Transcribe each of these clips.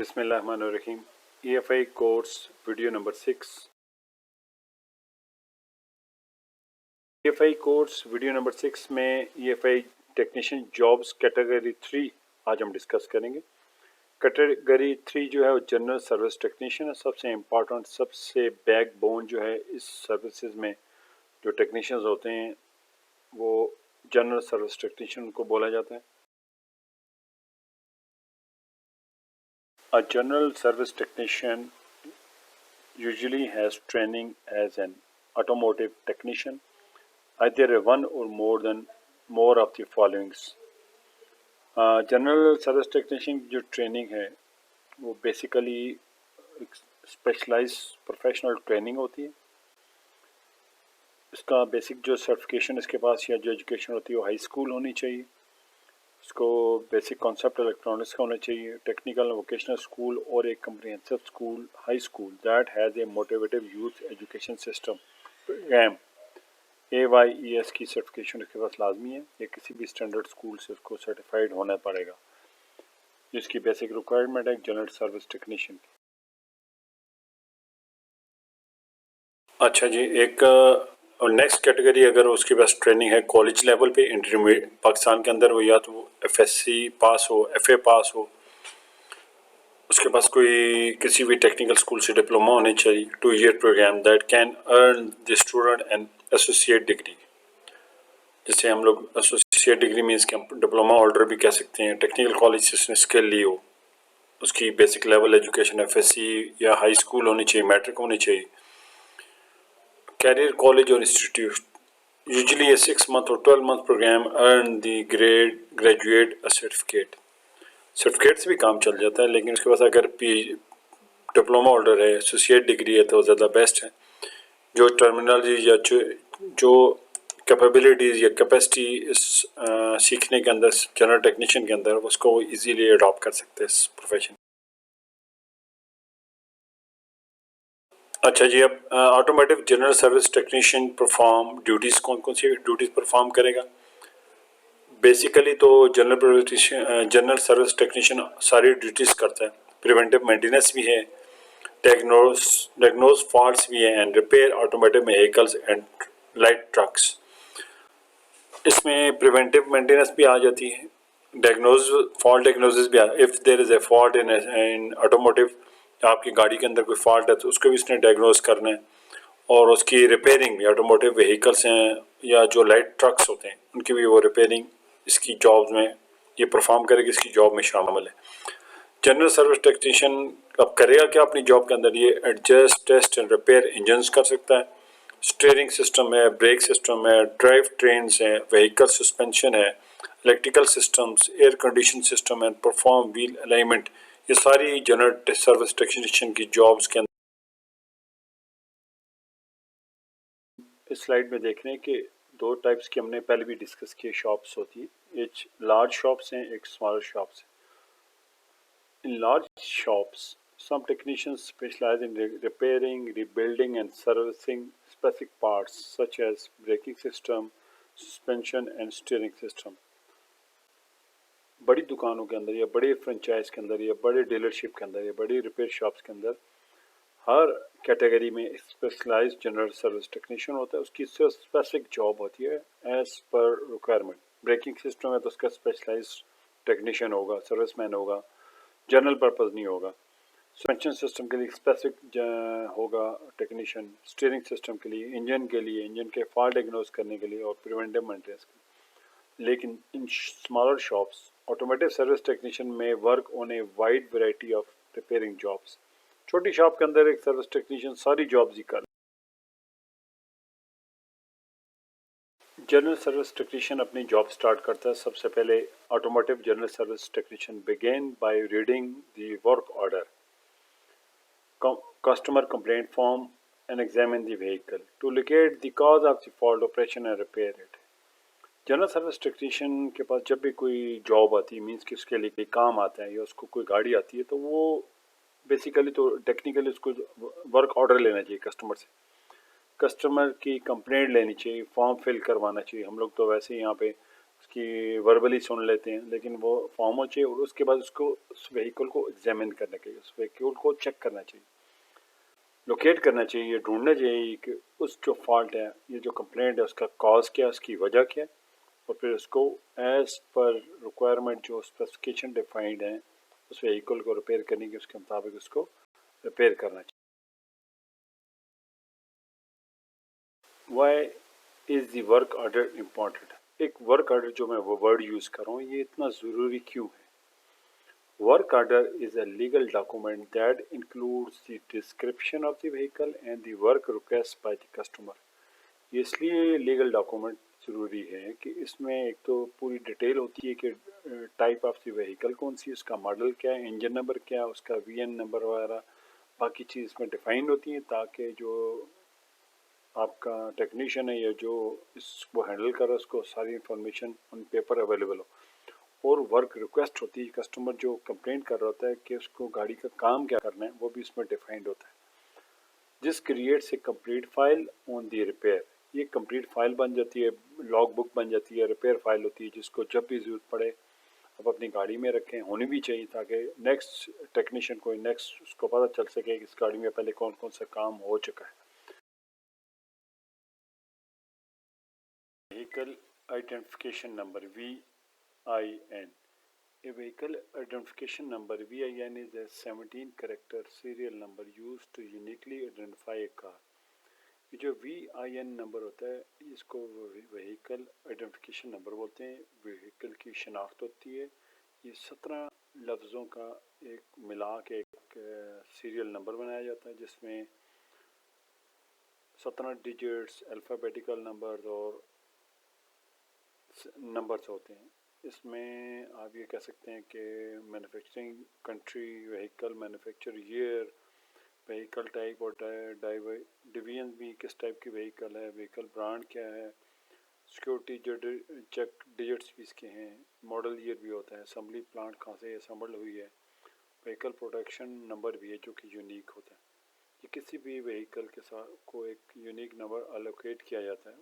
बिस्मिल्लाहिर्रहमानिर्रहीम। EFI course video number 6। EFI course video number 6 में EFI technician jobs category 3 आज हम डिस्कस करेंगे। कैटेगरी 3 जो है वो जनरल सर्विस टेक्नीशियन है। सबसे इम्पॉर्टेंट, सबसे बैकबोन जो है इस सर्विसेज में जो टेक्नीशियंस होते हैं वो जनरल सर्विस टेक्नीशियन को बोला जाता है। A general service technician usually has training as an automotive technician, either one or more of the followings. General service technician की जो ट्रेनिंग है वो बेसिकली स्पेशलाइज प्रोफेशनल ट्रेनिंग होती है। इसका बेसिक जो सर्टिफिकेशन इसके पास या जो एजुकेशन होती है वो हाई स्कूल होनी चाहिए। इसको बेसिक कॉन्सेप्ट इलेक्ट्रॉनिक्स का होना चाहिए, टेक्निकल वोकेशनल स्कूल और एक comprehensive school high school that has a motivative youth education system program AYES की सर्टिफिकेशन इसके पास लाजमी है। या किसी भी स्टैंडर्ड स्कूल से उसको सर्टिफाइड होना पड़ेगा। जिसकी बेसिक रिक्वायरमेंट है जनरल सर्विस टेक्नीशियन की। अच्छा जी, एक और नेक्स्ट कैटेगरी अगर उसके पास ट्रेनिंग है कॉलेज लेवल पे, इंटरमीडिएट पाकिस्तान के अंदर, वो या तो FSC पास हो, FA पास हो, उसके पास कोई किसी भी टेक्निकल स्कूल से डिप्लोमा होने चाहिए। 2 year program that can earn the student an associate degree. जैसे हम लोग एसोसिएट डिग्री मीन्स कि हम डिप्लोमा होल्डर भी कह सकते हैं। टेक्निकल कॉलेज से उसने स्किल ली हो, उसकी बेसिक लेवल एजुकेशन FSC या हाई स्कूल होनी चाहिए, मैट्रिक होनी चाहिए। कैरियर कॉलेज और institute usually a 6 month or 12 month program earn the graduate a certificate। Certificate से भी काम चल जाता है, लेकिन उसके पास अगर डिप्लोमा होल्डर है, एसोसिएट डिग्री है तो ज़्यादा बेस्ट है। जो टर्मिनोलॉजी या जो कैपेबिलिटीज़ या कैपेसिटी इस सीखने के अंदर जनरल टेक्नीशियन के अंदर, उसको इजीली अडॉप्ट कर सकते हैं इस प्रोफेशन। अच्छा जी, अब automotive general service technician perform duties कौन कौन सी ड्यूटीज़ परफॉर्म करेगा? बेसिकली तो जनरल सर्विस टेक्नीशियन सारी ड्यूटीज़ करता है। प्रिवेंटिव मेंटेनेंस भी है, डायग्नोस फॉल्ट्स भी है and repair automotive vehicles and light trucks. इसमें प्रिवेंटिव मेंटेनेंस भी आ जाती है, फॉल्ट डायग्नोसिस भी। If there is a fault in automotive, आपकी गाड़ी के अंदर कोई फॉल्ट है तो उसको भी इसने डायग्नोस करना है। और उसकी रिपेयरिंग भी, ऑटोमोटिव व्हीकल्स हैं या जो लाइट ट्रक्स होते हैं उनकी भी वो रिपेयरिंग इसकी जॉब्स में ये परफॉर्म करेगी, इसकी जॉब में शामिल है। जनरल सर्विस टेक्नीशियन अब करेगा क्या अपनी जॉब के अंदर? ये adjust, test and repair engines कर सकता है, स्टीयरिंग सिस्टम है, ब्रेक सिस्टम है, ड्राइव ट्रेन्स हैं, व्हीकल सस्पेंशन है, electrical systems, air condition system and perform wheel alignment. ये सारी जनरल सर्विस टेक्नीशियन की जॉब्स के अंदर। इस स्लाइड में देख रहे हैं कि 2 टाइप्स की हमने पहले भी डिस्कस किए शॉप्स होती है। एक लार्ज शॉप्स हैं, एक स्मॉलर शॉप्स हैं। In large shops some technicians specialize in repairing, rebuilding and servicing specific parts such as braking system, suspension and steering system। बड़ी दुकानों के अंदर या बड़े फ्रेंचाइज के अंदर या बड़े डीलरशिप के अंदर या बड़ी रिपेयर शॉप्स के अंदर हर कैटेगरी में स्पेशलाइज्ड जनरल सर्विस टेक्नीशियन होता है। उसकी स्पेसिफिक जॉब होती है as per requirement. Braking system है तो उसका स्पेशलाइज्ड टेक्नीशियन होगा, सर्विसमैन होगा, जनरल पर्पस नहीं होगा। सस्पेंशन सिस्टम के लिए स्पेसिफिक होगा टेक्नीशियन, स्टीयरिंग सिस्टम के लिए, इंजन के फॉल्ट डायग्नोस करने के लिए और प्रिवेंटिव मेंटेनेंस के लिए। लेकिन in smaller shops automotive service technician में work on a wide variety of repairing jobs. छोटी शॉप के अंदर एक सर्विस टेक्नीशियन सारी जॉब्स ही कर। जनरल सर्विस टेक्नीशियन अपनी जॉब स्टार्ट करता है। सबसे पहले automotive general service technician begin by reading the work order, customer complaint form and examine the vehicle to locate the cause of the fault, operation and repair it। General service technician के पास जब भी कोई job आती है, means कि उसके लिए कोई काम आता है या उसको कोई गाड़ी आती है, तो वो बेसिकली तो टेक्निकली उसको वर्क ऑर्डर लेना चाहिए कस्टमर से, कस्टमर की कंप्लेंट लेनी चाहिए, फॉर्म फिल करवाना चाहिए। हम लोग तो वैसे ही यहाँ पे उसकी वर्बली सुन लेते हैं, लेकिन वो फॉर्म हो चाहिए और उसके बाद उसको उस व्हीकल को एग्जामिन करना चाहिए, उस व्हीकल को चेक करना चाहिए, लोकेट करना चाहिए, ढूंढना चाहिए कि उस जो फॉल्ट है, ये जो कंप्लेंट है, उसका कॉज क्या है, उसकी वजह क्या है, और फिर उसको एज पर रिक्वायरमेंट जो स्पेसिफिकेशन डिफाइंड है उस व्हीकल को रिपेयर करने के उसके मुताबिक उसको रिपेयर करना चाहिए। Why is the work order important? एक वर्क ऑर्डर जो मैं वो वर्ड यूज़ कर रहा हूँ, ये इतना ज़रूरी क्यों है? Work order is a legal document that includes the description of the vehicle and the work request by the customer. इसलिए लीगल डॉक्यूमेंट ज़रूरी है कि इसमें एक तो पूरी डिटेल होती है कि टाइप ऑफ द व्हीकल कौन सी, उसका मॉडल क्या है, इंजन नंबर क्या है, उसका वीएन नंबर वगैरह बाकी चीज़ इसमें डिफाइंड होती हैं, ताकि जो आपका टेक्नीशियन है या जो इसको हैंडल कर रहा है उसको सारी इंफॉर्मेशन ऑन पेपर अवेलेबल हो। और वर्क रिक्वेस्ट होती है, कस्टमर जो कंप्लेंट कर रहा होता है कि उसको गाड़ी का काम क्या करना है, वो भी इसमें डिफाइंड होता है। This creates a complete file on the repair. ये कंप्लीट फाइल बन जाती है, लॉग बुक बन जाती है, रिपेयर फाइल होती है, जिसको जब भी ज़रूरत पड़े आप अपनी गाड़ी में रखें, होनी भी चाहिए, ताकि नेक्स्ट टेक्नीशियन को नेक्स्ट उसको पता चल सके कि इस गाड़ी में पहले कौन कौन सा काम हो चुका है। Vehicle identification number VIN. A vehicle identification number VIN is a 17-character serial number used to uniquely identify a car. ये जो VIN नंबर होता है इसको व्हीकल आइडेंटिफिकेशन नंबर बोलते हैं। व्हीकल की शनाख्त होती है, ये 17 लफ्ज़ों का एक मिला के एक सीरियल नंबर बनाया जाता है, जिसमें 17 डिजिट्स अल्फ़ाबेटिकल नंबर्स और नंबर्स होते हैं। इसमें आप ये कह सकते हैं कि manufacturing country, vehicle manufacture year, vehicle type और डिवीजन भी किस टाइप की व्हीकल है, व्हीकल ब्रांड क्या है, सिक्योरिटी चेक डिजिट्स भी इसके हैं, मॉडल ईयर भी होता है, असम्बली प्लांट कहाँ से असम्बल हुई है, व्हीकल प्रोडक्शन नंबर भी है जो कि यूनिक होता है। ये किसी भी व्हीकल के साथ को एक यूनिक नंबर अलोकेट किया जाता है,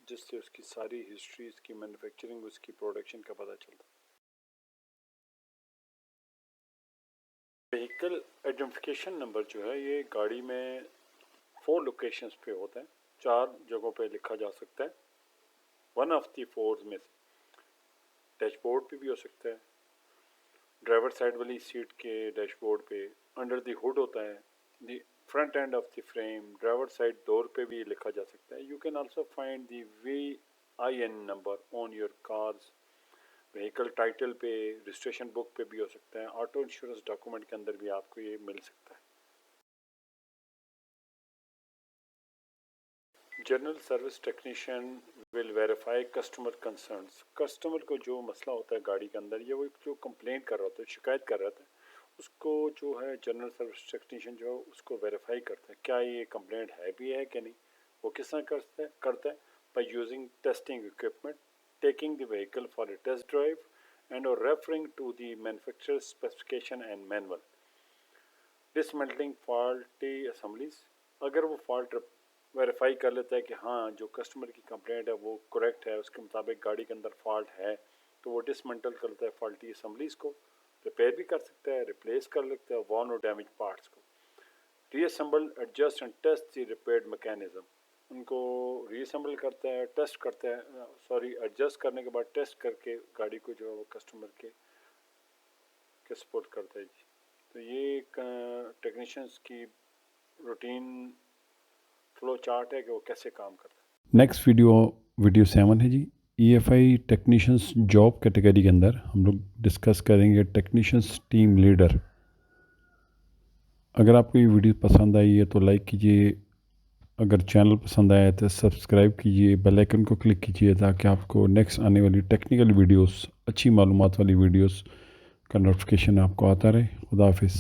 जिससे उसकी सारी हिस्ट्री, उसकी मैन्युफैक्चरिंग, उसकी प्रोडक्शन का पता चलता है। व्हीकल आइडेंटिफिकेशन नंबर जो है ये गाड़ी में 4 लोकेशंस पे होता है, 4 जगहों पे लिखा जा सकता है। वन ऑफ दी 4 में से डैशबोर्ड पे भी हो सकता है, ड्राइवर साइड वाली सीट के डैशबोर्ड पे, अंडर दी हुड होता है, दी front end of the frame, driver side door पे भी लिखा जा सकता है। You can also find the VIN number on your cars, vehicle title पे, रजिस्ट्रेशन बुक पे भी हो सकता है, ऑटो इंश्योरेंस डॉक्यूमेंट के अंदर भी आपको ये मिल सकता है। General service technician will verify customer concerns. Customer को जो मसला होता है गाड़ी के अंदर, या वो जो कंप्लेंट कर रहा होता है, शिकायत कर रहा था, उसको जो है जनरल सर्विस टेक्नीशियन जो है उसको वेरीफाई करता है, क्या ये कंप्लेंट है भी है कि नहीं। वो किस तरह करता है by using testing equipment, taking the vehicle for a test drive and or referring to the manufacturer's specification and manual, dismantling faulty assemblies। अगर वो फॉल्ट वेरीफाई कर लेता है कि हाँ जो कस्टमर की कंप्लेंट है वो करेक्ट है, उसके मुताबिक गाड़ी के अंदर फॉल्ट है, तो वो डिसमेंटल कर लेता है फॉल्टी असम्बलीज को, रिपेयर भी कर सकता है, रिप्लेस कर लेता है वॉर्न और डैमेज पार्ट्स को, reassemble, adjust and test the repaired mechanism. उनको रीअसेंबल करता है, टेस्ट करता है, एडजस्ट करने के बाद टेस्ट करके गाड़ी को जो है वो कस्टमर के सपोर्ट करता है जी। तो ये एक टेक्नीशियंस की रूटीन फ्लो चार्ट है कि वो कैसे काम करता है। नेक्स्ट वीडियो 7 है जी, EFI टेक्नीशियंस जॉब कैटेगरी के अंदर हम लोग डिस्कस करेंगे टेक्नीशियंस टीम लीडर। अगर आपको ये वीडियो पसंद आई है तो लाइक कीजिए, अगर चैनल पसंद आया तो सब्सक्राइब कीजिए, बेल आइकन को क्लिक कीजिए ताकि आपको नेक्स्ट आने वाली टेक्निकल वीडियोस, अच्छी मालूमात वाली वीडियोस का नोटिफिकेशन आपको आता रहे। खुदा हाफिज़।